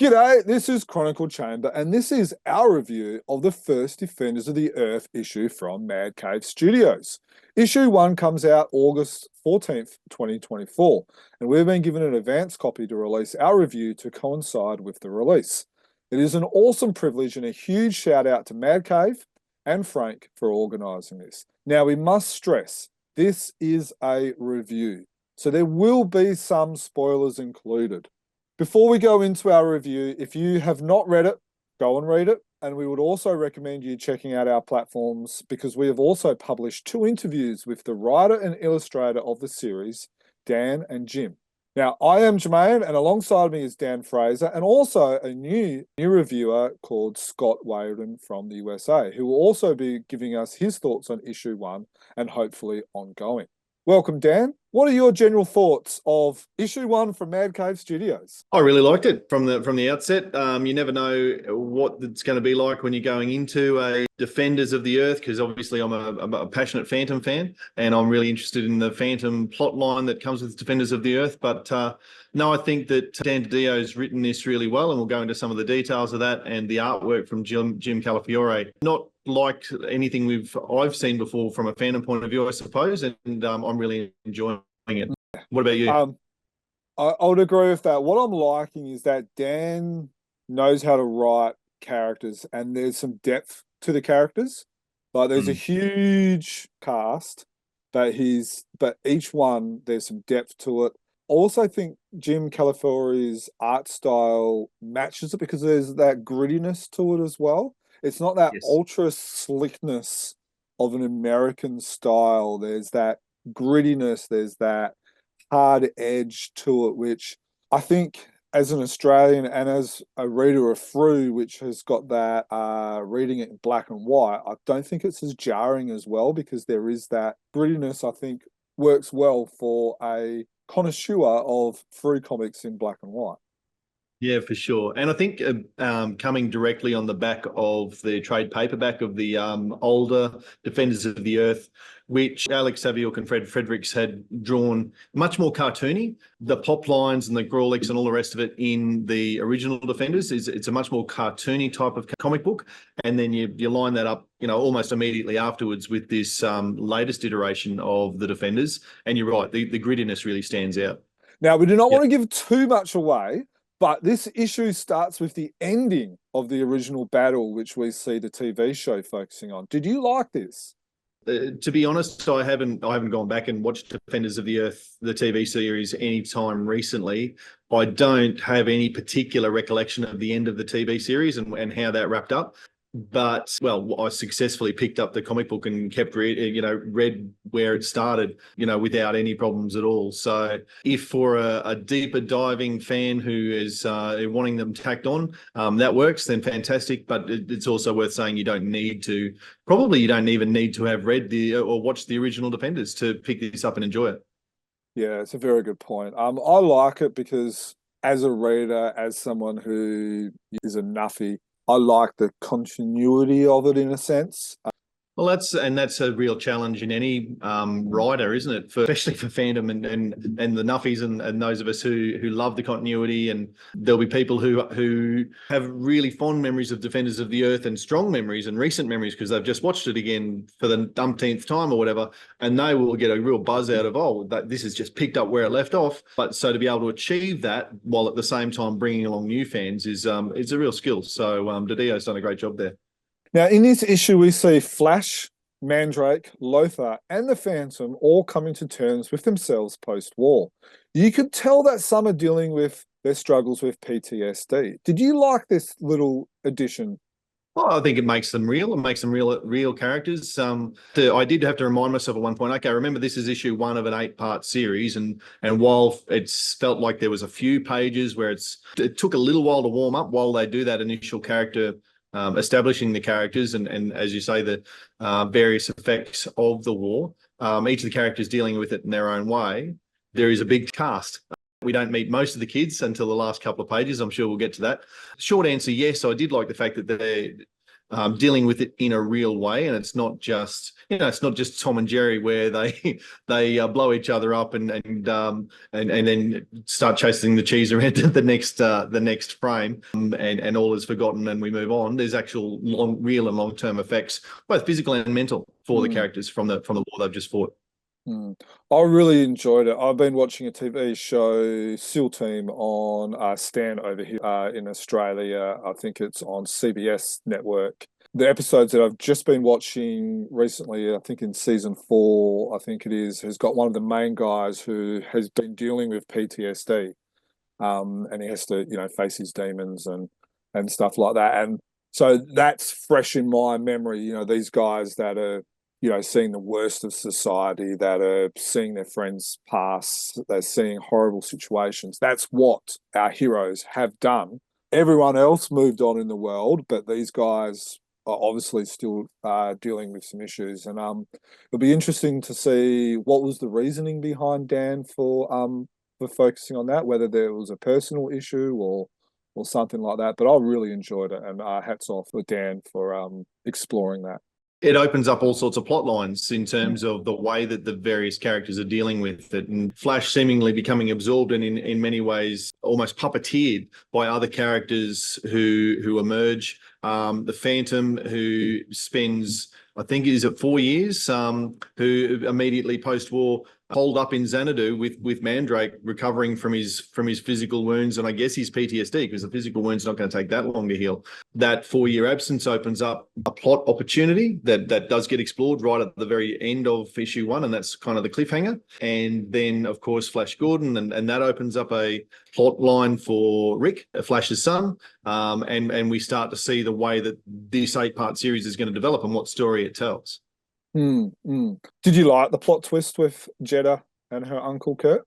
G'day, this is Chronicle Chamber, and this is our review of the first Defenders of the Earth issue from Mad Cave Studios. Issue 1 comes out August 14th, 2024, and we've been given an advance copy to release our review to coincide with the release. It is an awesome privilege and a huge shout out to Mad Cave and Frank for organising this. Now, we must stress, this is a review, so there will be some spoilers included. Before we go into our review, if you have not read it, go and read it. And we would also recommend you checking out our platforms because we have also published 2 interviews with the writer and illustrator of the series, Dan and Jim. Now, I am Jermaine, and alongside me is Dan Fraser, and also a new reviewer called Scott Wayden from the USA, who will also be giving us his thoughts on issue 1 and hopefully ongoing. Welcome, Dan. What are your general thoughts of issue 1 from Mad Cave Studios? I really liked it from the outset. You never know what it's going to be like when you're going into a Defenders of the Earth, because obviously I'm a passionate Phantom fan, and I'm really interested in the Phantom plot line that comes with Defenders of the Earth. But no, I think that Dan DiDio has written this really well, and we'll go into some of the details of that and the artwork from Jim Calafiore. Not like anything I've seen before from a Phantom point of view, I suppose, and I'm really enjoying it. What about you? I would agree with that. What I'm liking is that Dan knows how to write characters, and there's some depth to the characters. Like there's a huge cast, but each one there's some depth to it. I also think Jim Calafiore's art style matches it because there's that grittiness to it as well. It's not that ultra slickness of an American style. There's that grittiness, there's that hard edge to it, which I think as an Australian and as a reader of Frew, which has got that reading it in black and white, I don't think it's as jarring as well because there is that grittiness. I think works well for a connoisseur of Frew comics in black and white. Yeah, for sure. And I think coming directly on the back of the trade paperback of the older Defenders of the Earth, which Alex Saviuk and Fred Fredericks had drawn much more cartoony. The pop lines and the Grawlix and all the rest of it in the original Defenders it's a much more cartoony type of comic book. And then you line that up, almost immediately afterwards with this latest iteration of the Defenders. And you're right, the grittiness really stands out. Now, we do not want to give too much away, but this issue starts with the ending of the original battle, which we see the TV show focusing on. Did you like this? To be honest, I haven't gone back and watched Defenders of the Earth, the TV series, any time recently. I don't have any particular recollection of the end of the TV series and how that wrapped up. But, well, I successfully picked up the comic book and kept read where it started, without any problems at all. So if for a deeper diving fan who is wanting them tacked on, that works, then fantastic. But it's also worth saying you don't even need to have read or watched the original Defenders to pick this up and enjoy it. Yeah, it's a very good point. I like it because as a reader, as someone who is a nuffy, I like the continuity of it in a sense. Well, that's a real challenge in any writer, isn't it? Especially for fandom and the nuffies and those of us who love the continuity. And there'll be people who have really fond memories of Defenders of the Earth and strong memories and recent memories because they've just watched it again for the umpteenth time or whatever, and they will get a real buzz out of this has just picked up where it left off. But so to be able to achieve that while at the same time bringing along new fans is a real skill. So DiDio's done a great job there. Now, in this issue, we see Flash, Mandrake, Lothar, and the Phantom all coming to terms with themselves post-war. You could tell that some are dealing with their struggles with PTSD. Did you like this little addition? Well, I think it makes them real. It makes them real characters. I did have to remind myself at one point, okay, remember this is issue 1 of an 8-part series. And while it's felt like there was a few pages where it took a little while to warm up while they do that initial character establishing the characters and as you say, the various effects of the war. Each of the characters dealing with it in their own way. There is a big cast. We don't meet most of the kids until the last couple of pages. I'm sure we'll get to that. Short answer, yes, I did like the fact that dealing with it in a real way, and it's not just Tom and Jerry where they blow each other up and then start chasing the cheese around to the next frame, and all is forgotten and we move on. There's actual real and long term effects, both physical and mental, for the characters from the war they've just fought. I really enjoyed it. I've been watching a TV show, SEAL Team, on Stan over here in Australia. I think it's on CBS network. The episodes that I've just been watching recently, I think in season 4, I think it is, has got one of the main guys who has been dealing with PTSD, and he has to, face his demons and stuff like that. And so that's fresh in my memory. These guys that are seeing the worst of society, that are seeing their friends pass, they're seeing horrible situations. That's what our heroes have done. Everyone else moved on in the world, but these guys are obviously still dealing with some issues. And it'll be interesting to see what was the reasoning behind Dan for focusing on that, whether there was a personal issue or something like that. But I really enjoyed it, and hats off to Dan for exploring that. It opens up all sorts of plot lines in terms of the way that the various characters are dealing with it, and Flash seemingly becoming absorbed and in many ways almost puppeteered by other characters who emerge. The Phantom, who spends, I think, is it 4 years, who immediately post-war holed up in Xanadu with Mandrake, recovering from his physical wounds and I guess his PTSD, because the physical wound's not going to take that long to heal. That 4-year absence opens up a plot opportunity that does get explored right at the very end of issue 1, and that's kind of the cliffhanger. And then, of course, Flash Gordon, and that opens up a plot line for Rick, Flash's son, and we start to see the way that this 8-part series is going to develop and what story it tells. Did you like the plot twist with Jeddah and her uncle Kurt?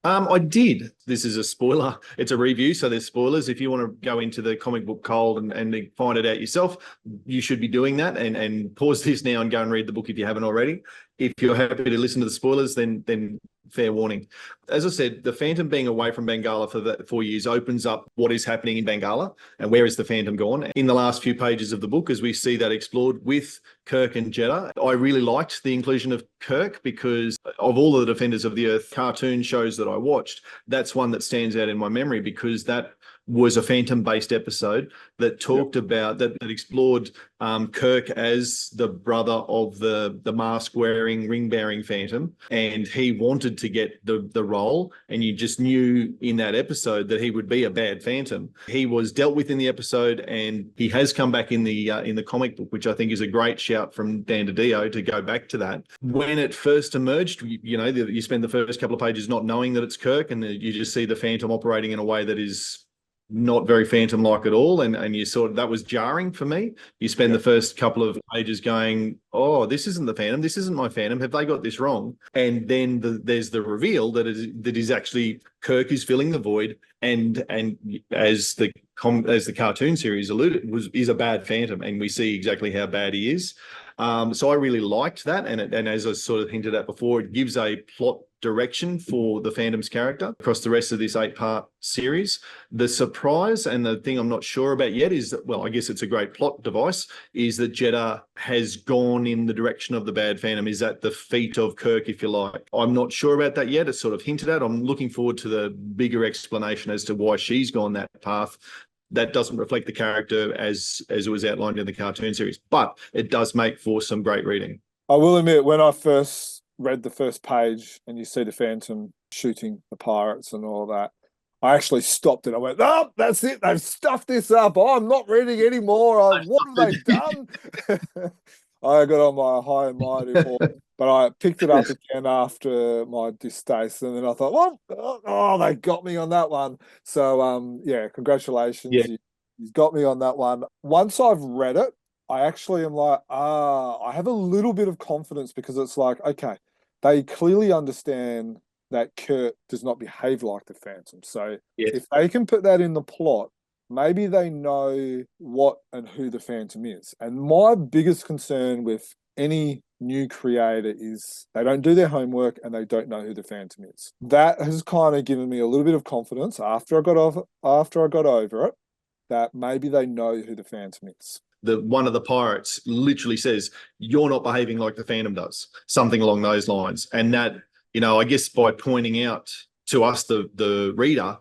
I did. This is a spoiler. It's a review, so there's spoilers. If you want to go into the comic book cold and find it out yourself, you should be doing that, and pause this now and go and read the book if you haven't already. If you're happy to listen to the spoilers, then fair warning. As I said, the Phantom being away from Bengala for the 4 years opens up what is happening in Bengala and where is the Phantom gone. In the last few pages of the book, as we see that explored with Kirk and Jeddah, I really liked the inclusion of Kirk, because of all the Defenders of the Earth cartoon shows that I watched, that's one that stands out in my memory, because that was a Phantom-based episode that talked about, that explored Kirk as the brother of the mask-wearing, ring-bearing Phantom, and he wanted to get the role, and you just knew in that episode that he would be a bad Phantom. He was dealt with in the episode, and he has come back in the comic book, which I think is a great shout from Dan DiDio to go back to that. When it first emerged, you spend the first couple of pages not knowing that it's Kirk, and you just see the Phantom operating in a way that is not very Phantom-like at all, and you sort of, that was jarring for me. You spend the first couple of pages going, oh, this isn't the Phantom, this isn't my Phantom, have they got this wrong? And then there's the reveal that is actually Kirk is filling the void, and as the cartoon series alluded, is a bad Phantom, and we see exactly how bad he is. So I really liked that, and as I sort of hinted at before, it gives a plot direction for the Phantom's character across the rest of this 8-part series. The surprise, and the thing I'm not sure about yet, is that, well, I guess it's a great plot device, is that Jeddah has gone in the direction of the bad Phantom, is at the feet of Kirk, if you like. I'm not sure about that yet. It's sort of hinted at. I'm looking forward to the bigger explanation as to why she's gone that path. That doesn't reflect the character as it was outlined in the cartoon series, but it does make for some great reading. I will admit, when I first read the first page and you see the Phantom shooting the pirates and all that, I actually stopped it. I went, oh, that's it. They've stuffed this up. Oh, I'm not reading anymore. What have they done? I got on my high and mighty horse, but I picked it up again after my distaste, and then I thought, well, oh, they got me on that one. So, yeah, congratulations. Yeah. You got me on that one. Once I've read it, I actually am like, I have a little bit of confidence, because it's like, okay, they clearly understand that Kurt does not behave like the Phantom. So if they can put that in the plot, maybe they know what and who the Phantom is. And my biggest concern with any new creator is they don't do their homework and they don't know who the Phantom is. That has kind of given me a little bit of confidence after I got over it, that maybe they know who the Phantom is. one of the pirates literally says, "You're not behaving like the Phantom does," something along those lines. And that, I guess by pointing out to us, the reader,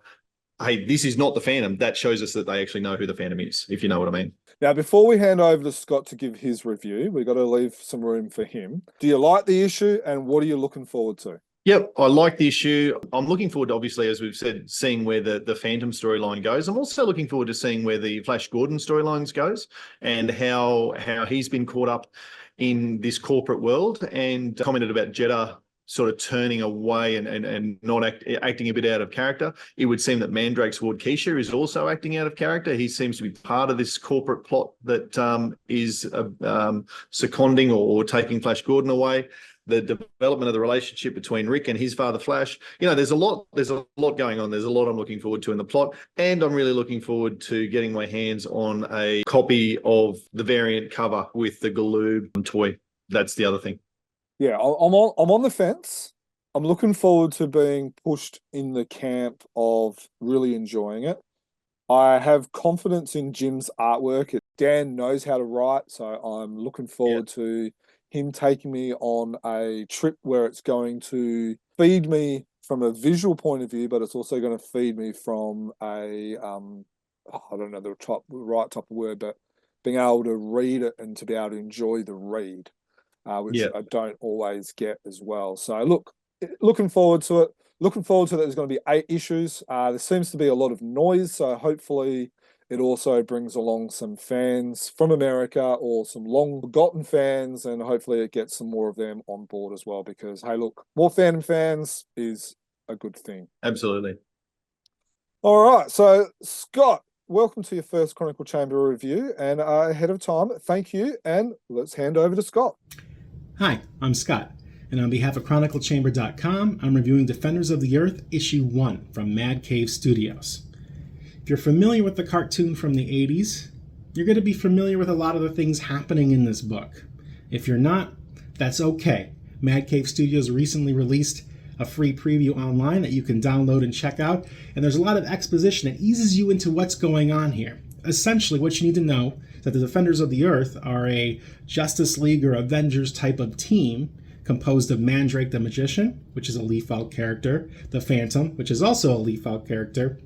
hey, this is not the Phantom, that shows us that they actually know who the Phantom is, if you know what I mean. Now, before we hand over to Scott to give his review, we've got to leave some room for him. Do you like the issue, and what are you looking forward to? Yep, I like the issue. I'm looking forward to, obviously, as we've said, seeing where the Phantom storyline goes. I'm also looking forward to seeing where the Flash Gordon storylines goes and how he's been caught up in this corporate world, and commented about Jeddah sort of turning away and not acting a bit out of character. It would seem that Mandrake's Ward Keisha is also acting out of character. He seems to be part of this corporate plot that is seconding or taking Flash Gordon away. The development of the relationship between Rick and his father Flash. There's a lot going on. There's a lot I'm looking forward to in the plot, and I'm really looking forward to getting my hands on a copy of the variant cover with the Galoob toy. That's the other thing. Yeah, I'm on the fence. I'm looking forward to being pushed in the camp of really enjoying it. I have confidence in Jim's artwork. Dan knows how to write, so I'm looking forward to him taking me on a trip where it's going to feed me from a visual point of view, but it's also going to feed me from a, I don't know the right type of word, but being able to read it and to be able to enjoy the read. Which I don't always get as well. So looking forward to it. Looking forward to that. There's going to be 8 issues. There seems to be a lot of noise, so hopefully it also brings along some fans from America or some long forgotten fans, and hopefully it gets some more of them on board as well, because, hey, look, more Phantom fans is a good thing. Absolutely. All right, so Scott, welcome to your first Chronicle Chamber review, and ahead of time, thank you, and let's hand over to Scott. Hi, I'm Scott, and on behalf of ChronicleChamber.com, I'm reviewing Defenders of the Earth, Issue 1 from Mad Cave Studios. If you're familiar with the cartoon from the 80s, you're going to be familiar with a lot of the things happening in this book. If you're not, that's okay. Mad Cave Studios recently released a free preview online that you can download and check out, and there's a lot of exposition that eases you into what's going on here. Essentially, what you need to know is that the Defenders of the Earth are a Justice League or Avengers type of team composed of Mandrake the Magician, which is a Leaf-Out character, the Phantom, which is also a Leaf-Out character,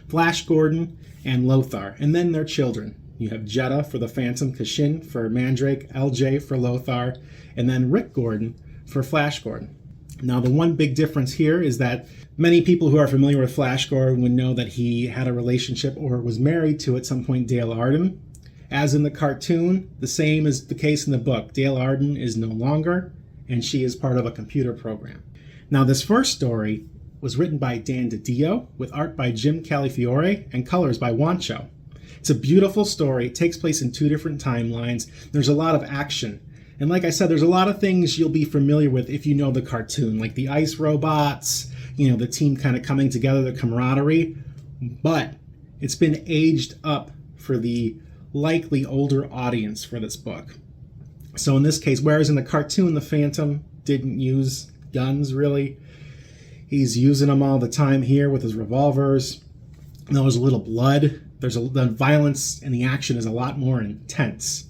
Flash Gordon, and Lothar, and then their children. You have Jeddah for the Phantom, Kashin for Mandrake, LJ for Lothar, and then Rick Gordon for Flash Gordon. Now, the one big difference here is that many people who are familiar with Flash Gordon would know that he had a relationship or was married to, at some point, Dale Arden. As in the cartoon, the same is the case in the book. Dale Arden is no longer, and she is part of a computer program. Now, this first story was written by Dan DiDio, with art by Jim Calafiore and colors by Juancho. It's a beautiful story. It takes place in 2 different timelines. There's a lot of action. And like I said, there's a lot of things you'll be familiar with if you know the cartoon, like the ice robots, the team kind of coming together, the camaraderie. But it's been aged up for the likely older audience for this book. So in this case, whereas in the cartoon, the Phantom didn't use guns really, he's using them all the time here with his revolvers. And there's a little blood. The violence and the action is a lot more intense.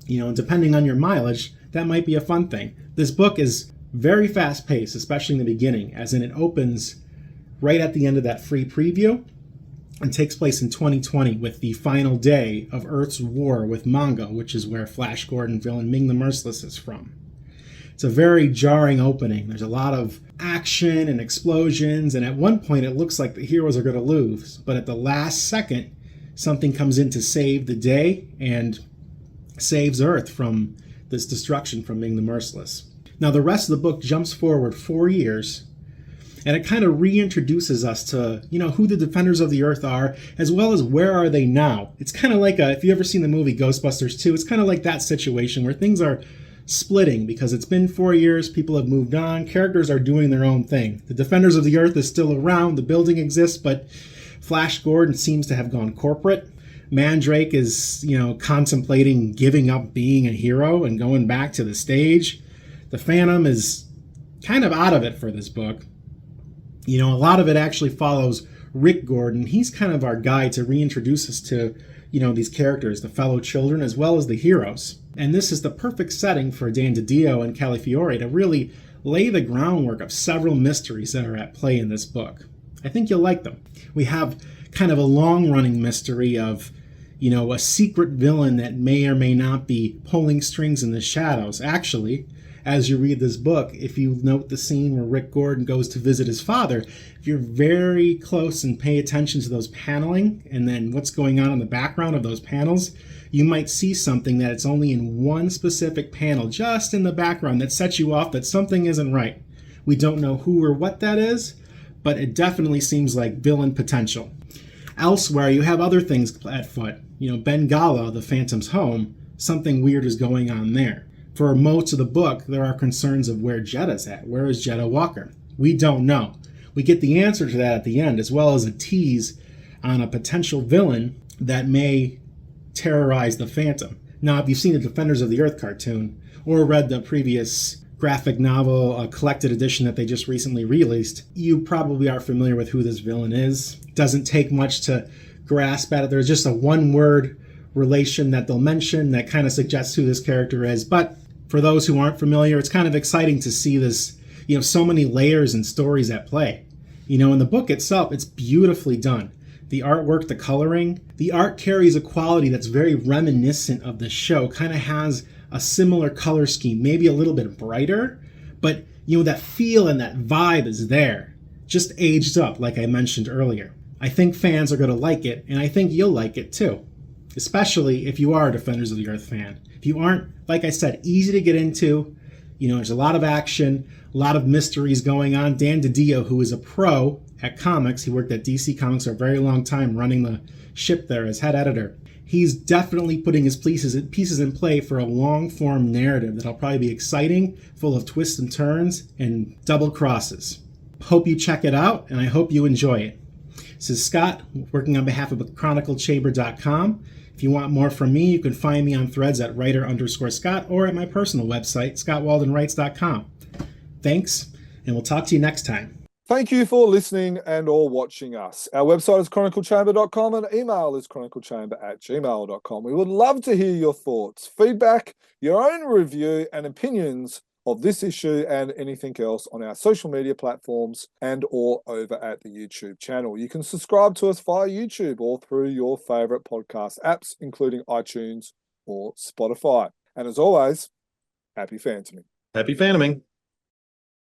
And depending on your mileage, that might be a fun thing. This book is very fast-paced, especially in the beginning, as in it opens right at the end of that free preview and takes place in 2020 with the final day of Earth's war with Mangual, which is where Flash Gordon villain Ming the Merciless is from. It's a very jarring opening. There's a lot of action and explosions, and at one point it looks like the heroes are going to lose, but at the last second, something comes in to save the day and saves Earth from this destruction from Ming the Merciless. Now, the rest of the book jumps forward 4 years, and it kind of reintroduces us to, who the Defenders of the Earth are, as well as where are they now. It's kind of like, if you've ever seen the movie Ghostbusters 2, it's kind of like that situation where things are splitting because it's been 4 years, people have moved on, characters are doing their own thing. The Defenders of the Earth is still around, the building exists, but Flash Gordon seems to have gone corporate. Mandrake is, contemplating giving up being a hero and going back to the stage. The Phantom is kind of out of it for this book. A lot of it actually follows Rick Gordon. He's kind of our guide to reintroduce us to, these characters, the fellow children, as well as the heroes. And this is the perfect setting for Dan DiDio and Calafiore to really lay the groundwork of several mysteries that are at play in this book. I think you'll like them. We have kind of a long-running mystery of, a secret villain that may or may not be pulling strings in the shadows. Actually, as you read this book, if you note the scene where Rick Gordon goes to visit his father, if you're very close and pay attention to those paneling and then what's going on in the background of those panels, you might see something that it's only in one specific panel, just in the background, that sets you off that something isn't right. We don't know who or what that is, but it definitely seems like villain potential. Elsewhere, you have other things at foot. Bengala, the Phantom's home, something weird is going on there. For most of the book, there are concerns of where Jetta's at. Where is Jetta Walker? We don't know. We get the answer to that at the end, as well as a tease on a potential villain that may terrorize the Phantom. Now, if you've seen the Defenders of the Earth cartoon, or read the previous graphic novel, collected edition that they just recently released, you probably are familiar with who this villain is. Doesn't take much to grasp at it. There's just a one-word relation that they'll mention that kind of suggests who this character is. But for those who aren't familiar, it's kind of exciting to see this, so many layers and stories at play. In the book itself, it's beautifully done. The artwork, the coloring, the art carries a quality that's very reminiscent of the show, kind of has a similar color scheme, maybe a little bit brighter, but that feel and that vibe is there, just aged up, like I mentioned earlier. I think fans are going to like it, and I think you'll like it too, especially if you are a Defenders of the Earth fan. If you aren't, like I said, easy to get into. There's a lot of action, a lot of mysteries going on. Dan DiDio, who is a pro at comics, he worked at DC Comics for a very long time running the ship there as head editor. He's definitely putting his pieces in play for a long-form narrative that'll probably be exciting, full of twists and turns, and double crosses. Hope you check it out, and I hope you enjoy it. This is Scott, working on behalf of chroniclechamber.com. If you want more from me, you can find me on threads at writer_Scott or at my personal website, scottwaldenwrites.com. Thanks, and we'll talk to you next time. Thank you for listening and or watching us. Our website is chroniclechamber.com and email is chroniclechamber@gmail.com. We would love to hear your thoughts, feedback, your own review and opinions of this issue and anything else on our social media platforms and or over at the YouTube channel. You can subscribe to us via YouTube or through your favorite podcast apps, including iTunes or Spotify. And as always, happy phantoming. Happy phantoming.